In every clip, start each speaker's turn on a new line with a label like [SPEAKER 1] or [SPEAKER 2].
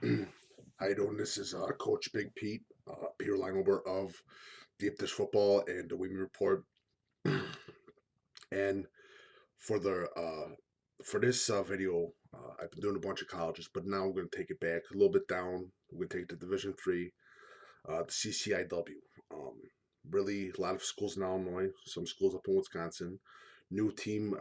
[SPEAKER 1] How you doing? This is Coach Big Pete, peer line over of Deep Dish Football and the Women Report. And for the for this video, I've been doing a bunch of colleges, but now we're going to take it back a little bit down. We're going to take it to Division Three, the CCIW. Um, really, a lot of schools in Illinois, some schools up in Wisconsin. New team,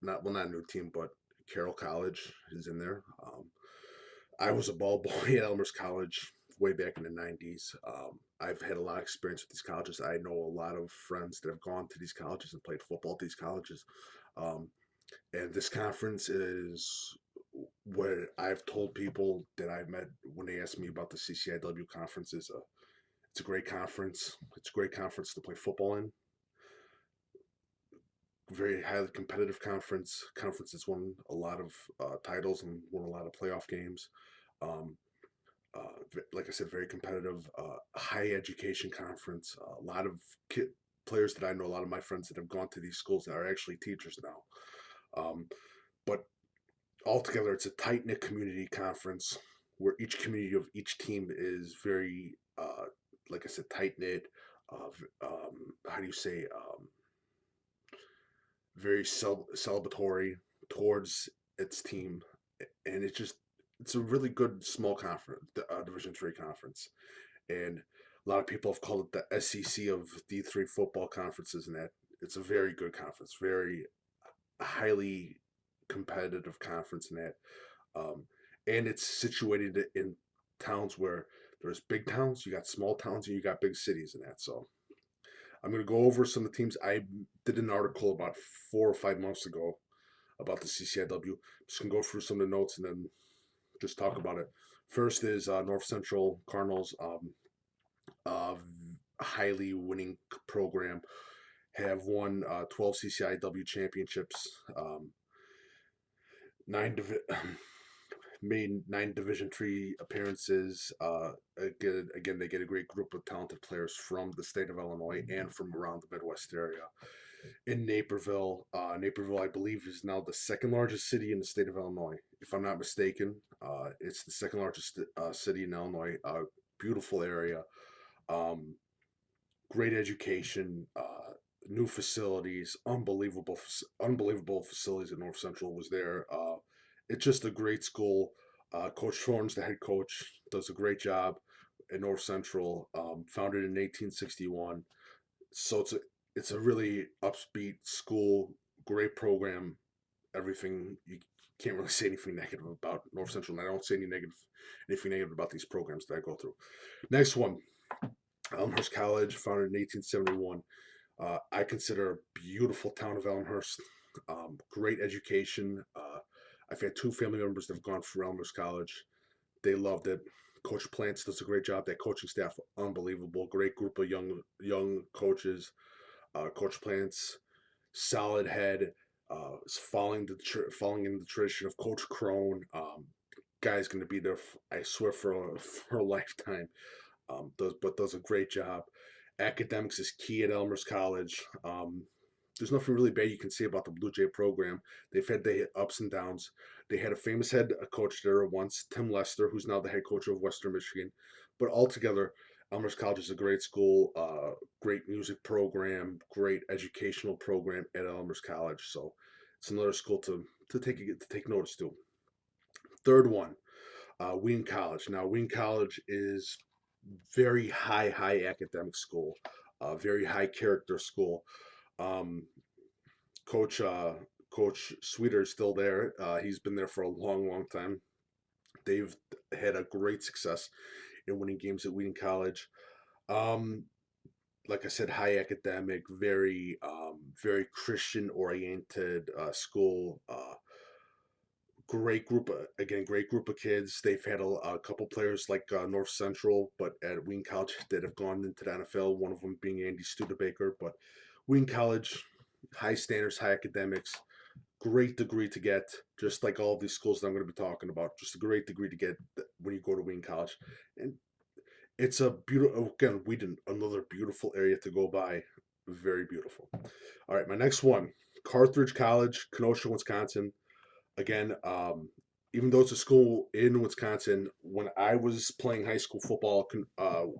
[SPEAKER 1] not new team, but Carroll College is in there. I was a ball boy at Elmers College way back in the 90s. I've had a lot of experience with these colleges. I know a lot of friends that have gone to these colleges and played football at these colleges. Um, and this conference is what I've told people that I've met when they ask me about the CCIW conference. It's a great conference. It's a great conference to play football in. Very highly competitive conference. Conference has won a lot of titles and won a lot of playoff games. Um, like I said, very competitive, high education conference. A lot of players that I know, a lot of my friends that have gone to these schools that are actually teachers now. But altogether, it's a tight knit community conference where each community of each team is very, like I said, tight knit. How do you say? Very celebratory towards its team, and it's a really good small conference, Division Three conference, and a lot of people have called it the SEC of D3 football conferences, and that it's a very good conference, very highly competitive conference, in that, um, and it's situated in towns where there's big towns, you got small towns, and you got big cities, in that. So I'm going to go over some of the teams. I did an article about 4 or 5 months ago about the CCIW. Just going to go through some of the notes and then just talk about it. First is North Central Cardinals, uh, highly winning program, have won 12 CCIW championships, nine divi- made 9 Division III appearances. Again, they get a great group of talented players from the state of Illinois and from around the Midwest area. In Naperville, Naperville, I believe, is now the second largest city in the state of Illinois. If I'm not mistaken, it's the second largest city in Illinois. Beautiful area, um, great education, new facilities, unbelievable facilities at North Central was there. It's just a great school. Coach Thorne's the head coach, does a great job at North Central. Founded in 1861, so it's a really upbeat school, great program. Everything you can't really say anything negative about North Central, and I don't say anything negative about these programs that I go through. Next one, Elmhurst College, founded in 1871. I consider a beautiful town of Elmhurst. Great education. I've had 2 family members that have gone through Elmhurst College. They loved it. Coach Plants does a great job. That coaching staff, unbelievable. Great group of young coaches. Coach Plants, solid head. Is following in the tradition of Coach Crone. Guy's going to be there, I swear, for a lifetime. Does a great job. Academics is key at Elmers College. There's nothing really bad you can say about the Blue Jay program. They've had their ups and downs. They had a famous head coach there once, Tim Lester, who's now the head coach of Western Michigan. But altogether, Elmers College is a great school, great music program, great educational program at Elmers College. So it's another school to take notice to. Third one, Wesleyan College. Now, Wesleyan College is very high academic school, very high character school. Um, Coach Coach Sweeter is still there. He's been there for a long time. They've had a great success in winning games at Wesleyan College. Um, like I said, high academic, very Christian oriented school. Great group of kids. They've had a couple players like North Central, but at Wesleyan College that have gone into the NFL. One of them being Andy Studebaker. But Wesleyan College, high standards, high academics, great degree to get. Just like all of these schools that I'm going to be talking about, just a great degree to get when you go to Wesleyan College, and it's a beautiful. Again, Whedon, another beautiful area to go by. Very beautiful. All right, my next one, Carthage College, Kenosha, Wisconsin. Again, even though it's a school in Wisconsin, when I was playing high school football,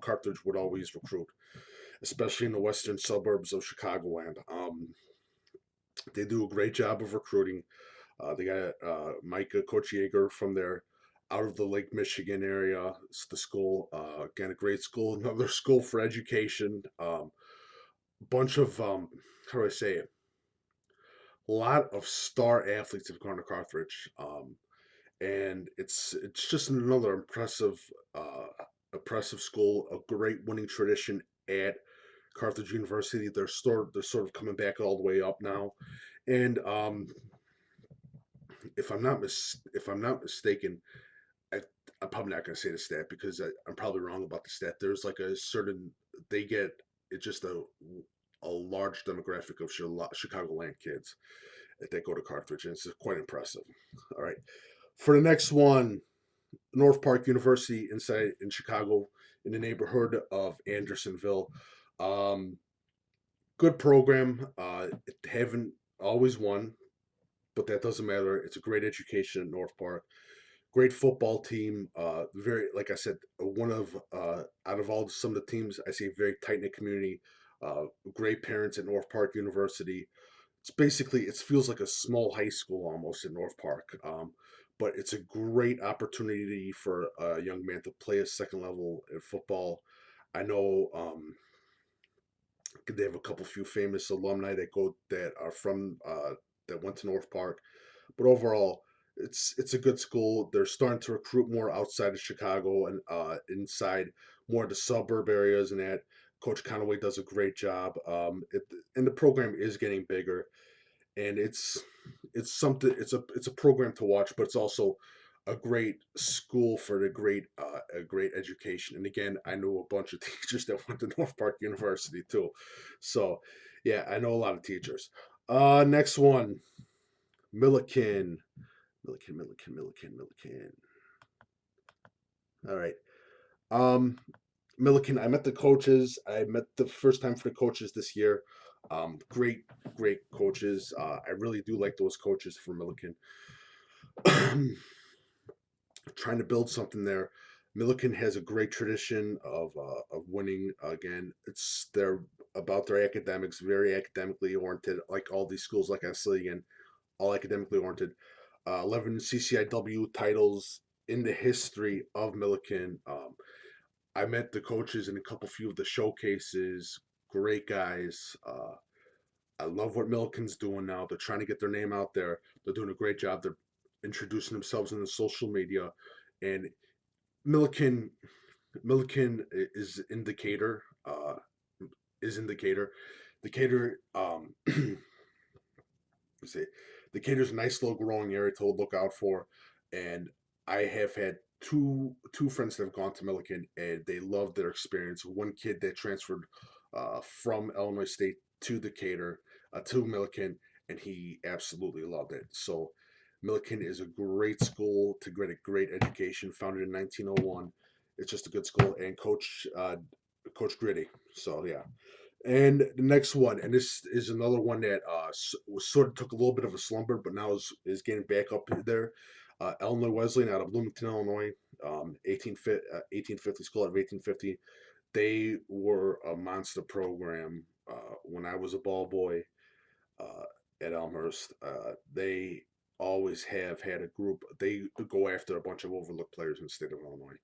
[SPEAKER 1] Carthage would always recruit, especially in the western suburbs of Chicagoland. They do a great job of recruiting. They got Micah Coach Yeager from there, out of the Lake Michigan area. It's the school, again, a great school, another school for education. Bunch of, how do I say it? A lot of star athletes have gone to Carthage. And it's just another impressive school, a great winning tradition at Carthage University. They're sort of coming back all the way up now, and if I'm not mistaken, I, I'm probably not going to say the stat because I'm probably wrong about the stat. There's like a certain they get it's just a large demographic of Chicagoland kids that go to Carthage, and it's quite impressive. All right, for the next one, North Park University inside in Chicago, in the neighborhood of Andersonville. Um, Good program. It haven't always won, but that doesn't matter. It's a great education at North Park. Great football team. Very, like I said, one of out of all some of the teams, I see a very tight knit community. Great parents at North Park University. It's basically it feels like a small high school almost in North Park. But it's a great opportunity for a young man to play a second level in football. I know they have a couple few famous alumni that are from that went to North Park, but overall, it's a good school. They're starting to recruit more outside of Chicago and inside more of the suburb areas, and that Coach Conaway does a great job. And the program is getting bigger, and it's something. It's a program to watch, but it's also a great school for a great education. And again, I know a bunch of teachers that went to North Park University too, so yeah, I know a lot of teachers. Next one, Milliken. Milliken. All right. Um, Milliken. I met the coaches. I met the first time for the coaches this year. Great, great coaches. I really do like those coaches for Milliken. Trying to build something there. Milliken has a great tradition of winning. Again, they're about their academics, very academically oriented, like all these schools, like Wesleyan, all academically oriented. 11 CCIW titles in the history of Milliken. I met the coaches in a couple few of the showcases. Great guys. I love what Milliken's doing now. They're trying to get their name out there. They're doing a great job. They're introducing themselves in the social media, and Milliken Milliken is indicator. Is indicator. Decatur. Say Decatur's a nice little growing area to look out for, and I have had two friends that have gone to Milliken and they loved their experience. One kid that transferred from Illinois State to Decatur to Milliken, and he absolutely loved it. So Milliken is a great school to get a great education. Founded in 1901, it's just a good school, and Coach Gritty. So yeah. And the next one, and this is another one that sort of took a little bit of a slumber, but now is getting back up there. Illinois Wesleyan out of Bloomington, Illinois, 1850 school out of 1850. They were a monster program when I was a ball boy uh, at Elmers. They always have had a group. They go after a bunch of overlooked players in the state of Illinois.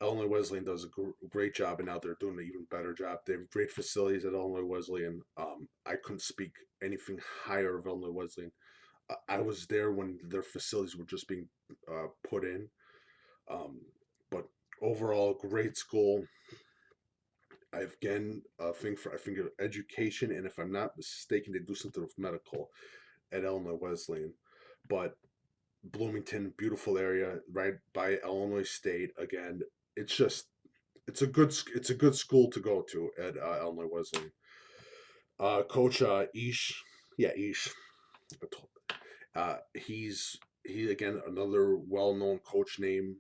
[SPEAKER 1] Illinois Wesleyan does a great job, and now they're doing an even better job. They have great facilities at Illinois Wesleyan. I couldn't speak anything higher of Illinois Wesleyan. I was there when their facilities were just being put in. Um, but overall, great school. I've again I think of education, and if I'm not mistaken, they do something with medical at Illinois Wesleyan. But Bloomington, beautiful area, right by Illinois State. Again, it's just it's a good school to go to at Illinois Wesleyan. Coach Ish, yeah Ish. He again another well known coach name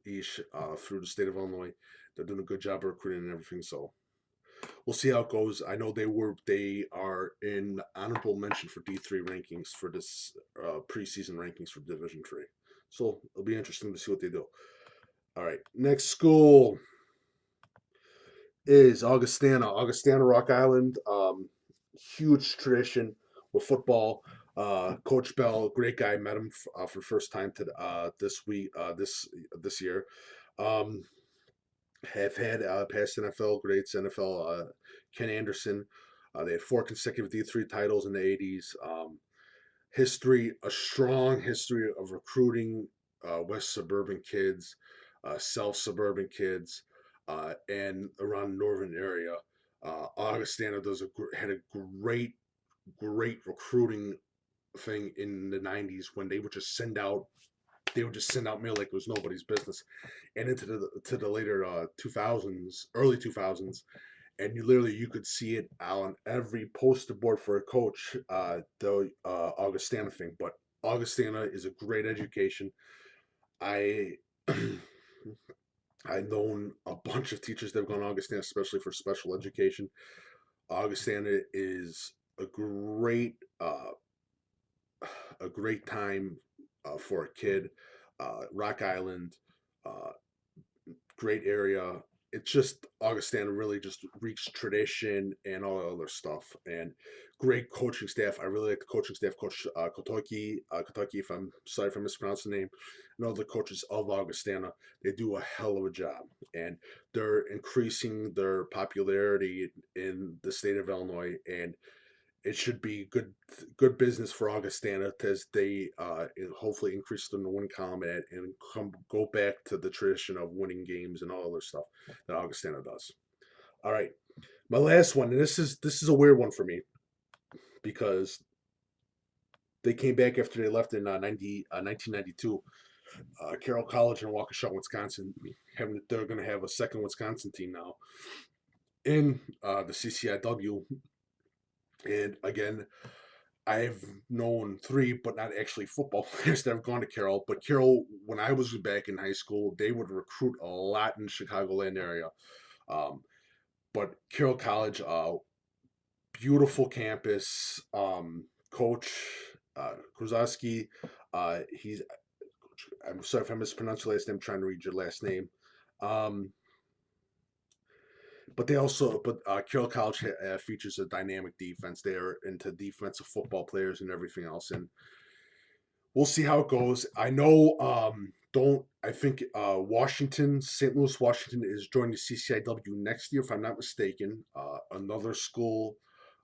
[SPEAKER 1] Ish through the state of Illinois. They're doing a good job of recruiting and everything. So we'll see how it goes. I know they are in honorable mention for D3 rankings for this preseason rankings for Division 3. So it'll be interesting to see what they do. All right, next school is Augustana, Rock Island. Huge tradition with football. Coach Bell, great guy. Met him for the first time to this week, this year. Um, have had past NFL greats, NFL Ken Anderson. They had 4 consecutive D3 titles in the '80s. A strong history of recruiting West suburban kids, South suburban kids, and around the northern area. Augustana had a great recruiting thing in the '90s when they would just send out mail like it was nobody's business, and into the later 2000s, early 2000s, and you could see it on every poster board for a coach, the Augustana thing. But Augustana is a great education. I I've known a bunch of teachers that have gone to Augustana, especially for special education. Augustana is a great time for a kid. Rock Island, uh, great area. It's just Augustana really just reached tradition and all the other stuff, and great coaching staff. I really like the coaching staff, Coach Kotoki. If I'm sorry if I mispronounced the name, and all the coaches of Augustana. They do a hell of a job, and they're increasing their popularity in the state of Illinois, and it should be good business for Augustana as they hopefully increase the win column and go back to the tradition of winning games and all other stuff that Augustana does. All right, my last one, and this is a weird one for me because they came back after they left in 1992. Carroll College in Waukesha, Wisconsin, they're going to have a second Wisconsin team now in the CCIW, and again, I've known 3, but not actually football players that have gone to Carroll. But Carroll, when I was back in high school, they would recruit a lot in the Chicagoland area. Um, but Carroll College, beautiful campus. Coach Kruzowski, he's. I'm sorry if I mispronounced your last name. I'm trying to read your last name. Um, but Carroll College features a dynamic defense. They are into defensive football players and everything else, and we'll see how it goes. I know. Don't I think St. Louis, Washington is joining the CCIW next year, if I'm not mistaken. Another school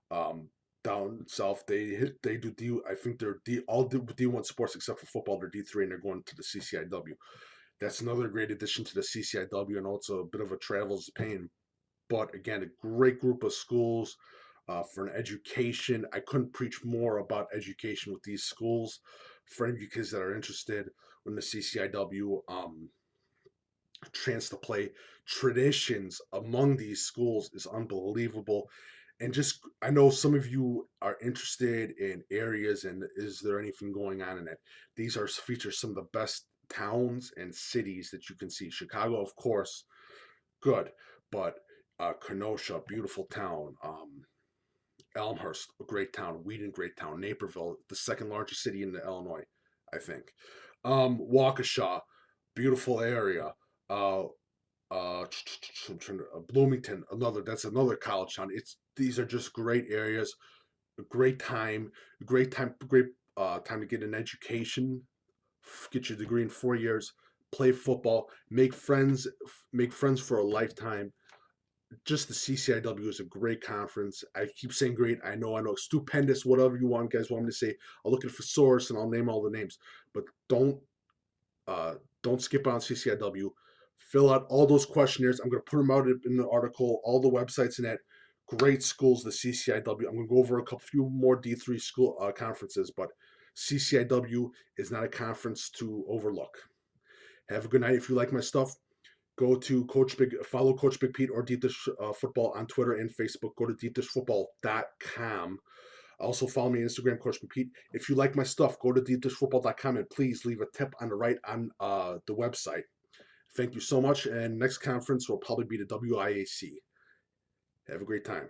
[SPEAKER 1] um, down south. They do D. I think they're all D1 sports except for football. They're D3 and they're going to the CCIW. That's another great addition to the CCIW, and also a bit of a travel's pain. But again, a great group of schools for an education. I couldn't preach more about education with these schools. For any of you kids that are interested in the CCIW, chance to play, traditions among these schools is unbelievable. And just, I know some of you are interested in areas and is there anything going on in it? These are feature some of the best towns and cities that you can see. Chicago, of course, good, but Kenosha, beautiful town. Elmhurst, a great town. Wheaton, great town. Naperville, the second largest city in Illinois, I think. Waukesha, beautiful area. Uh, Bloomington, that's another college town. These are just great areas. A great time to get an education, get your degree in 4 years, play football, make friends for a lifetime. Just the CCIW is a great conference. I keep saying great. I know, stupendous. Whatever you guys want me to say. I'll look at the source and I'll name all the names. But uh, don't skip on CCIW. Fill out all those questionnaires. I'm going to put them out in the article. All the websites and that. Great schools, the CCIW. I'm going to go over a few more D3 school conferences, but CCIW is not a conference to overlook. Have a good night. If you like my stuff, go to follow Coach Big Pete or Deep Dish Football on Twitter and Facebook. Go to deepdishfootball.com. Also follow me on Instagram, Coach Big Pete. If you like my stuff, go to deepdishfootball.com and please leave a tip on the right on the website. Thank you so much. And next conference will probably be the WIAC. Have a great time.